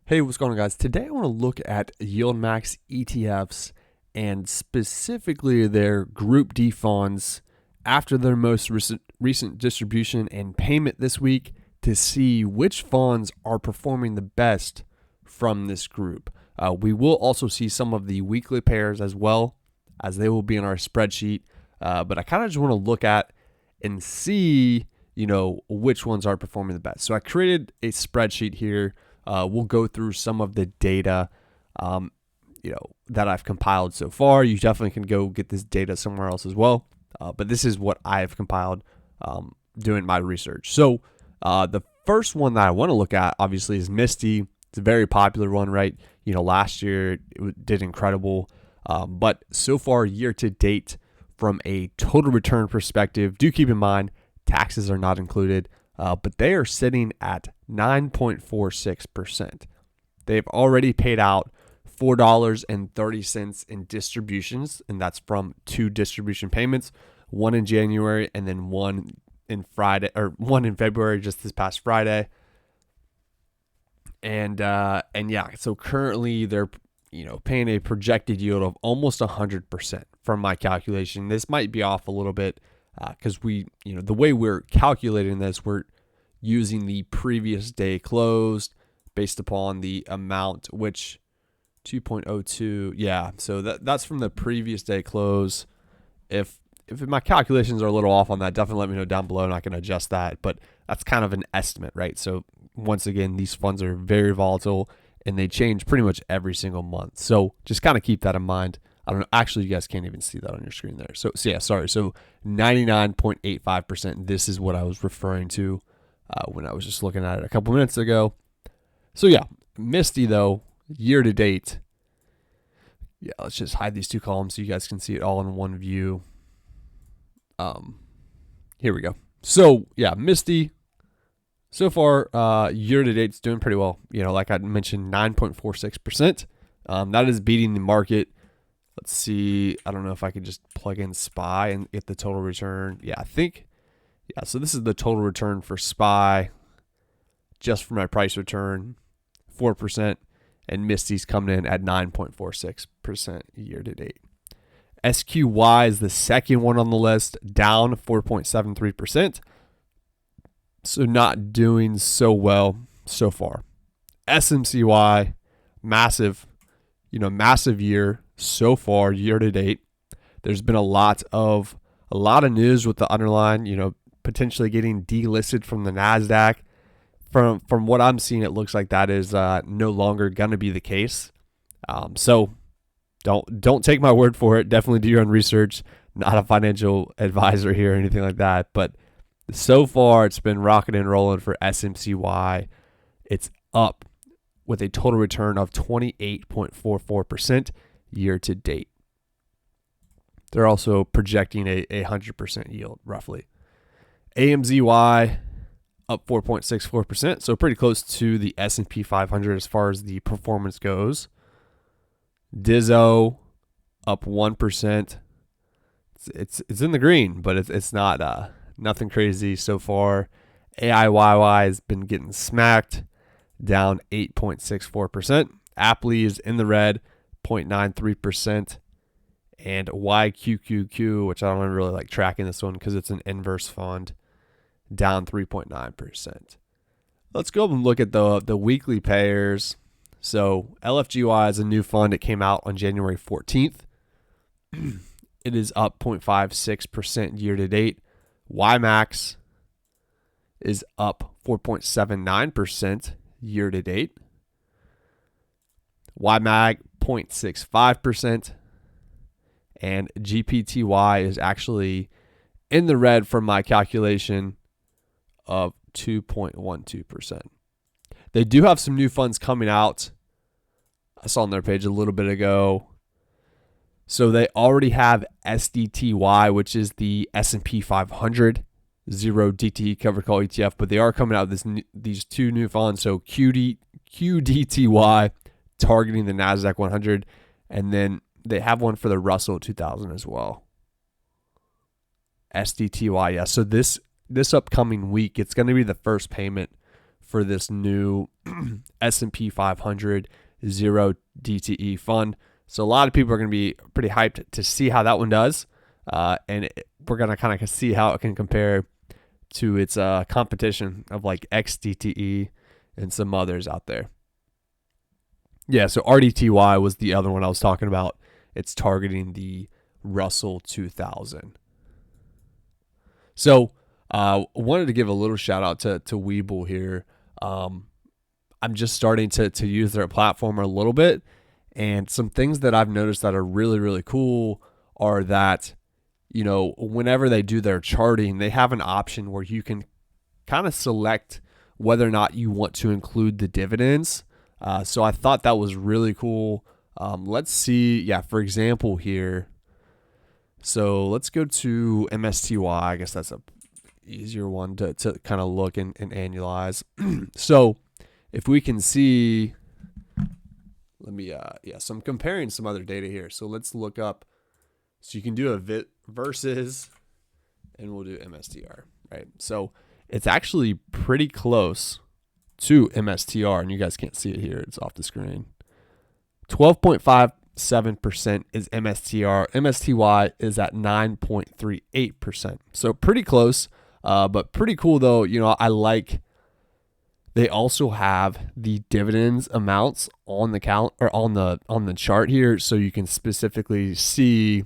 Hey, what's going on, guys? Today I want to look at YieldMax ETFs and specifically their Group D funds after their most recent distribution and payment this week to see which funds are performing the best from this group. We will also see some of the weekly pairs as well, as they will be in our spreadsheet. But I kind of just want to look at and see, which ones are performing the best. So I created a spreadsheet here. We'll go through some of the data, that I've compiled so far. You definitely can go get this data somewhere else as well. But this is what I have compiled doing my research. So the first one that I want to look at, obviously, is MSTY. It's a very popular one, right? Last year it did incredible. But so far, year to date, from a total return perspective, do keep in mind taxes are not included. But they are sitting at 9.46%. They've already paid out $4.30 in distributions, and that's from 2 distribution payments, one in January and then one in February, just this past Friday. And yeah, so currently they're paying a projected yield of almost 100% from my calculation. This might be off a little bit, because the way we're calculating this, we're using the previous day closed based upon the amount, which 2.02. Yeah. So that's from the previous day close. If my calculations are a little off on that, definitely let me know down below and I can adjust that. But that's kind of an estimate, right? So once again, these funds are very volatile and they change pretty much every single month. So just kind of keep that in mind. I don't know. Actually, you guys can't even see that on your screen there. So yeah, sorry. So 99.85%. This is what I was referring to when I was just looking at it a couple minutes ago. So yeah, MSTY though, year to date. Yeah, let's just hide these 2 columns so you guys can see it all in one view. Here we go. So yeah, MSTY so far year to date is doing pretty well. Like I mentioned, 9.46%. That is beating the market. Let's see. I don't know if I could just plug in SPY and get the total return. Yeah, so this is the total return for SPY just for my price return, 4%, and MSTY's coming in at 9.46% year to date. SQY is the second one on the list, down 4.73%. So not doing so well so far. SMCY, massive year so far, year to date. There's been a lot of news with the underlying, potentially getting delisted from the NASDAQ. From what I'm seeing, it looks like that is no longer going to be the case. So don't take my word for it. Definitely do your own research. Not a financial advisor here or anything like that. But so far, it's been rocking and rolling for SMCY. It's up with a total return of 28.44% year to date. They're also projecting a 100% yield, roughly. AMZY up 4.64%, so pretty close to the S&P 500 as far as the performance goes. Dizzo up 1%. It's in the green, but it's not nothing crazy so far. AIYY has been getting smacked, down 8.64%. Aptly is in the red, 0.93%. And YQQQ, which I don't really like tracking this one because it's an inverse fund, down 3.9%. Let's go and look at the weekly payers. So LFGY is a new fund. It came out on January 14th. It is up 0.56% year to date. YMAX is up 4.79% year to date. YMAG 0.65%. And GPTY is actually in the red from my calculation of 2.12%. They do have some new funds coming out. I saw on their page a little bit ago. So they already have SDTY, which is the S&P 500 zero DTE covered call ETF, but they are coming out with these 2 new funds. So QDTY targeting the NASDAQ 100, and then they have one for the Russell 2000 as well. SDTY, yeah. So this upcoming week, it's going to be the first payment for this new S&P 500 zero DTE fund. So a lot of people are going to be pretty hyped to see how that one does. And we're going to kind of see how it can compare to its competition of like XDTE and some others out there. Yeah, so RDTY was the other one I was talking about. It's targeting the Russell 2000. So wanted to give a little shout out to Webull here. I'm just starting to use their platform a little bit. And some things that I've noticed that are really, really cool are that, you know, whenever they do their charting, they have an option where you can kind of select whether or not you want to include the dividends. So I thought that was really cool. Let's see. Yeah, for example here. So let's go to MSTY. I guess that's a easier one to kind of look and annualize. So if we can see, let me, so I'm comparing some other data here. So let's look up, so you can do a VIT versus, and we'll do MSTR, right? So it's actually pretty close to MSTR, and you guys can't see it here. It's off the screen. 12.57% is MSTR. MSTY is at 9.38%. So pretty close, but pretty cool though. You know, I like, they also have the dividends amounts on the count or on the chart here, so you can specifically see,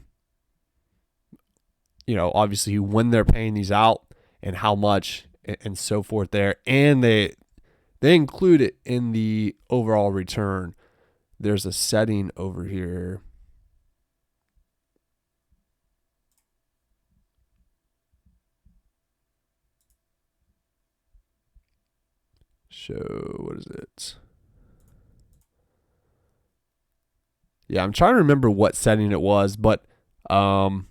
you know, obviously when they're paying these out and how much and so forth there, and they include it in the overall return. There's a setting over here. Show, what is it? Yeah, I'm trying to remember what setting it was, but let's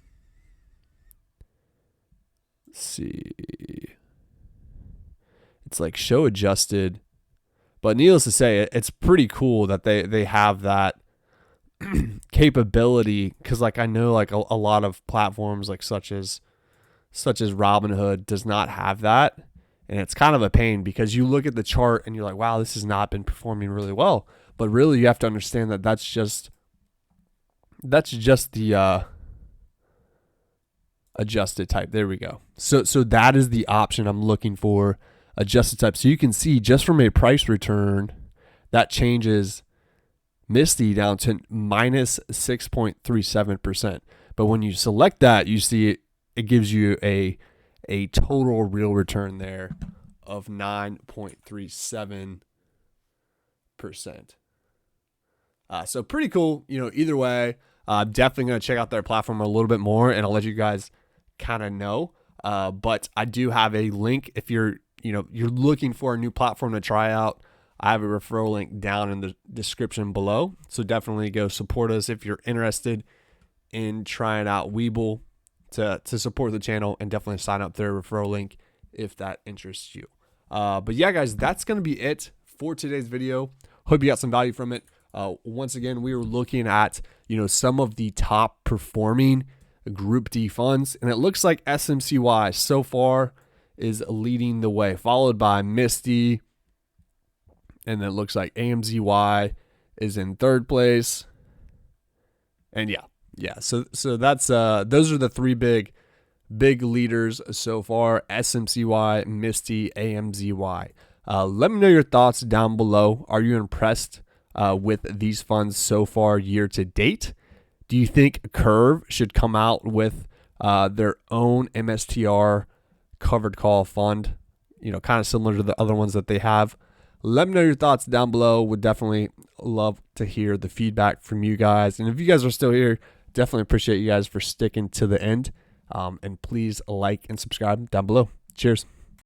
see. It's like show adjusted. But needless to say, it's pretty cool that they have that capability, because like I know like a lot of platforms like such as Robinhood does not have that, and it's kind of a pain because you look at the chart and you're like, wow, this has not been performing really well. But really, you have to understand that that's just the adjusted type. There we go. So that is the option I'm looking for. Adjusted type. So you can see just from a price return, that changes MSTY down to minus 6.37%. But when you select that, you see it gives you a total real return there of 9.37%. So pretty cool. You know, either way, I'm definitely going to check out their platform a little bit more, and I'll let you guys kind of know. But I do have a link if you're looking for a new platform to try out. I have a referral link down in the description below. So definitely go support us if you're interested in trying out Webull to support the channel, and definitely sign up their referral link if that interests you. But yeah, guys, that's going to be it for today's video. Hope you got some value from it. Once again, we were looking at, some of the top performing Group D funds, and it looks like SMCY so far is leading the way, followed by MSTY, and then it looks like AMZY is in third place. And so that's those are the three big leaders so far: SMCY, MSTY, AMZY. Let me know your thoughts down below. Are you impressed with these funds so far year to date? Do you think Curve should come out with their own MSTR covered call fund, kind of similar to the other ones that they have? Let me know your thoughts down below. Would definitely love to hear the feedback from you guys. And if you guys are still here, definitely appreciate you guys for sticking to the end. And please like and subscribe down below. Cheers.